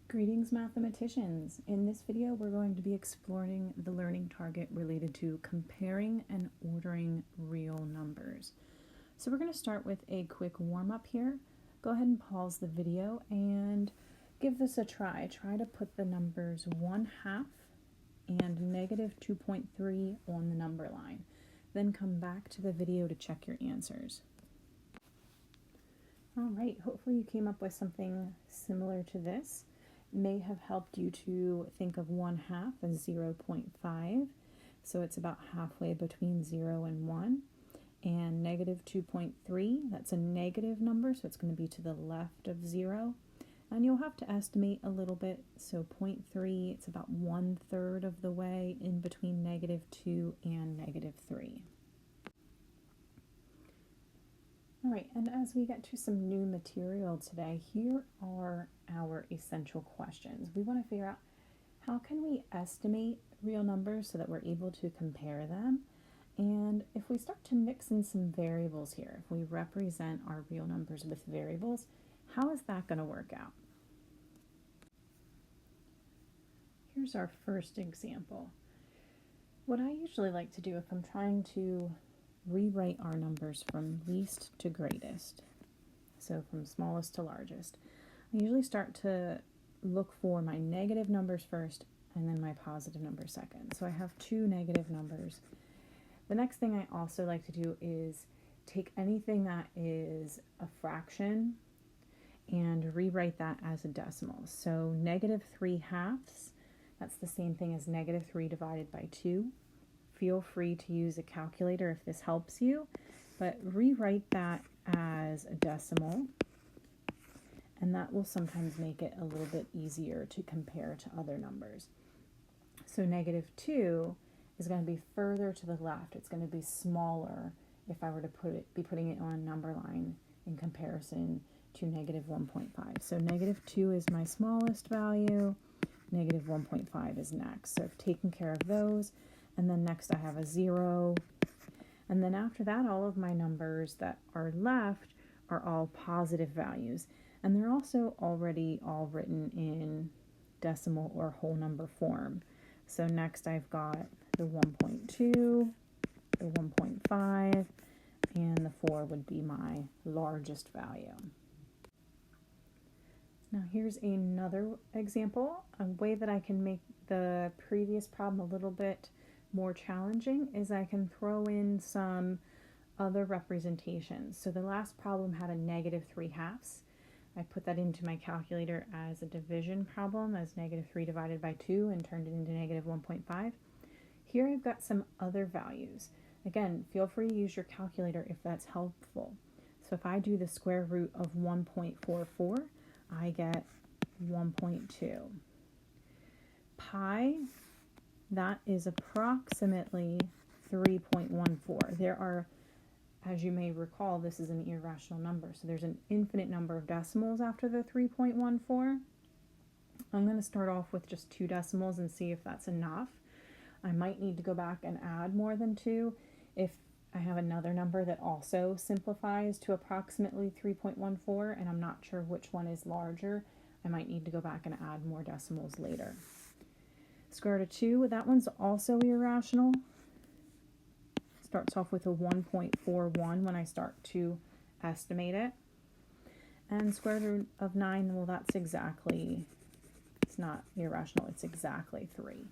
Greetings, mathematicians. In this video, we're going to be exploring the learning target related to comparing and ordering real numbers. So we're going to start with a quick warm-up here. Go ahead and pause the video and give this a try. Try to put the numbers 1/2 and -2.3 on the number line. Then come back to the video to check your answers. All right, hopefully you came up with something similar to this. May have helped you to think of 1/2 as 0.5, so it's about halfway between 0 and 1, and -2.3, that's a negative number, so it's going to be to the left of 0, and you'll have to estimate a little bit, so 0.3, it's about 1/3 of the way in between -2 and -3. All right, and as we get to some new material today, here are our essential questions. We want to figure out how can we estimate real numbers so that we're able to compare them. And if we start to mix in some variables here, if we represent our real numbers with variables, how is that going to work out? Here's our first example. What I usually like to do if I'm trying to rewrite our numbers from least to greatest, so from smallest to largest, I usually start to look for my negative numbers first and then my positive numbers second. So I have two negative numbers. The next thing I also like to do is take anything that is a fraction and rewrite that as a decimal. So -3/2, that's the same thing as -3 divided by 2. Feel free to use a calculator if this helps you, but rewrite that as a decimal, and that will sometimes make it a little bit easier to compare to other numbers. So -2 is going to be further to the left. It's going to be smaller if I were to be putting it on a number line in comparison to -1.5. So -2 is my smallest value, -1.5 is next. So I've taken care of those. And then next I have a 0. And then after that, all of my numbers that are left are all positive values. And they're also already all written in decimal or whole number form. So next I've got the 1.2, the 1.5, and the 4 would be my largest value. Now here's another example. A way that I can make the previous problem a little bit more challenging is I can throw in some other representations. So the last problem had a -3/2. I put that into my calculator as a division problem, as -3 divided by 2, and turned it into -1.5. Here I've got some other values. Again, feel free to use your calculator if that's helpful. So if I do the square root of 1.44, I get 1.2. Pi, that is approximately 3.14. There are, as you may recall, this is an irrational number, so there's an infinite number of decimals after the 3.14. I'm going to start off with just 2 decimals and see if that's enough. I might need to go back and add more than 2 if I have another number that also simplifies to approximately 3.14 and I'm not sure which one is larger. I might need to go back and add more decimals later. Square root of 2, that one's also irrational. Starts off with a 1.41 when I start to estimate it. And square root of 9, well, that's exactly, it's not irrational, it's exactly 3.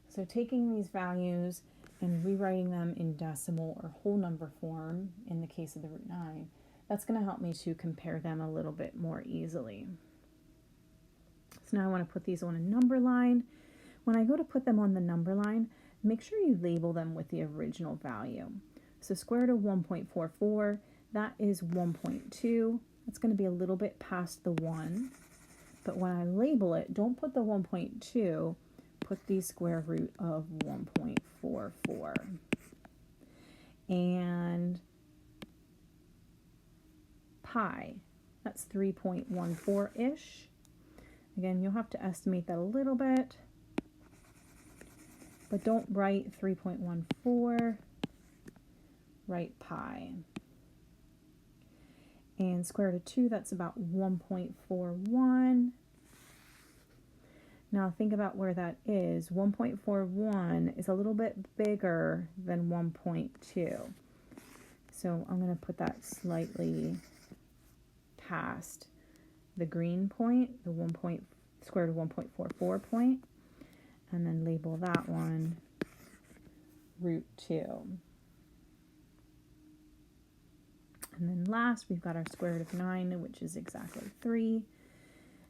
So taking these values and rewriting them in decimal or whole number form, in the case of the root 9, that's going to help me to compare them a little bit more easily. So now I want to put these on a number line. When I go to put them on the number line, make sure you label them with the original value. So square root of 1.44, that is 1.2. It's going to be a little bit past the 1. But when I label it, don't put the 1.2, put the square root of 1.44. And pi, that's 3.14-ish. Again, you'll have to estimate that a little bit. But don't write 3.14, write pi. And square root of 2, that's about 1.41. Now think about where that is. 1.41 is a little bit bigger than 1.2. So I'm going to put that slightly past the green point, the square root of 1.44 point, and then label that one root 2. And then last, we've got our square root of 9, which is exactly 3.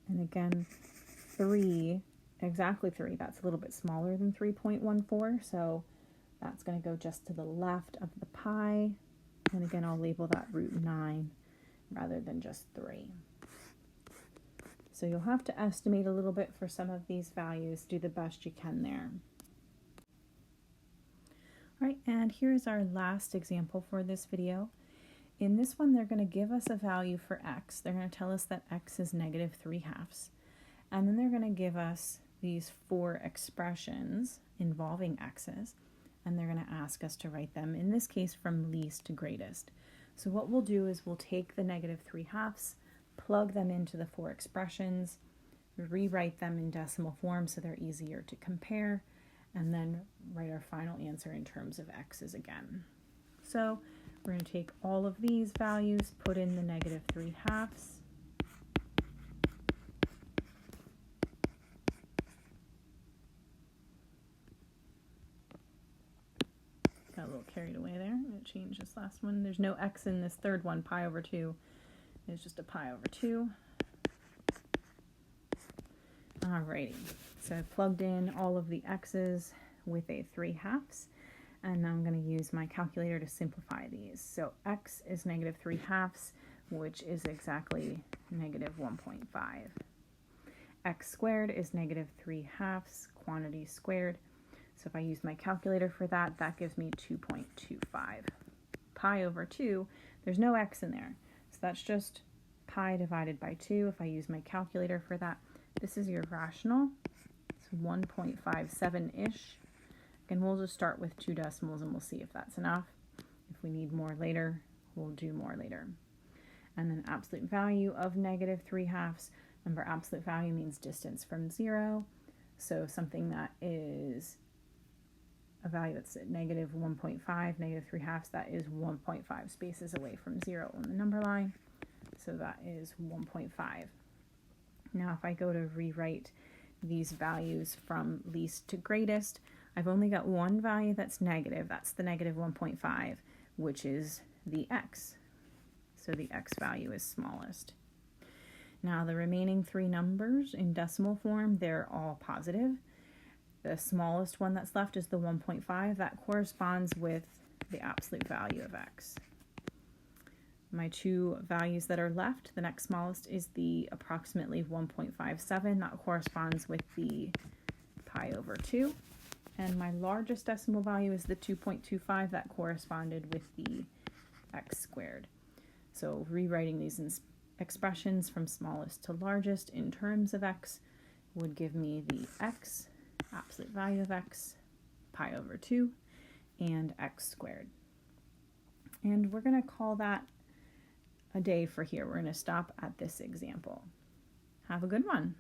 And again, 3, exactly 3, that's a little bit smaller than 3.14, so that's going to go just to the left of the pi. And again, I'll label that root 9 rather than just 3. So you'll have to estimate a little bit for some of these values. Do the best you can there. All right, and here's our last example for this video. In this one, they're going to give us a value for x. They're going to tell us that x is negative 3/2. And then they're going to give us these 4 expressions involving x's, and they're going to ask us to write them, in this case, from least to greatest. So what we'll do is we'll take the negative 3/2, plug them into the 4 expressions, rewrite them in decimal form so they're easier to compare, and then write our final answer in terms of x's again. So we're going to take all of these values, put in the negative 3/2. Got a little carried away there. I'm going to change this last one. There's no x in this third one. Pi over 2 is just a pi over 2. Alrighty, so I've plugged in all of the x's with a 3/2, and now I'm going to use my calculator to simplify these. So x is negative 3/2, which is exactly negative 1.5. X squared is negative 3/2, quantity squared. So if I use my calculator for that, that gives me 2.25. Pi over 2, there's no x in there, so that's just pi divided by 2. If I use my calculator for that, this is your rational. It's 1.57-ish. Again, we'll just start with 2 decimals and we'll see if that's enough. If we need more later, we'll do more later. And then absolute value of negative 3/2. Remember, absolute value means distance from 0. So something that is a value that's at negative 1.5, negative 3/2, that is 1.5 spaces away from 0 on the number line. So that is 1.5. Now if I go to rewrite these values from least to greatest, I've only got one value that's negative. That's the negative 1.5, which is the x. So the x value is smallest. Now the remaining 3 numbers in decimal form, they're all positive. The smallest one that's left is the 1.5. That corresponds with the absolute value of x. My 2 values that are left, the next smallest is the approximately 1.57. That corresponds with the pi over 2. And my largest decimal value is the 2.25. That corresponded with the x squared. So rewriting these expressions from smallest to largest in terms of x would give me the x, absolute value of x, pi over 2, and x squared. And we're going to call that a day for here. We're going to stop at this example. Have a good one.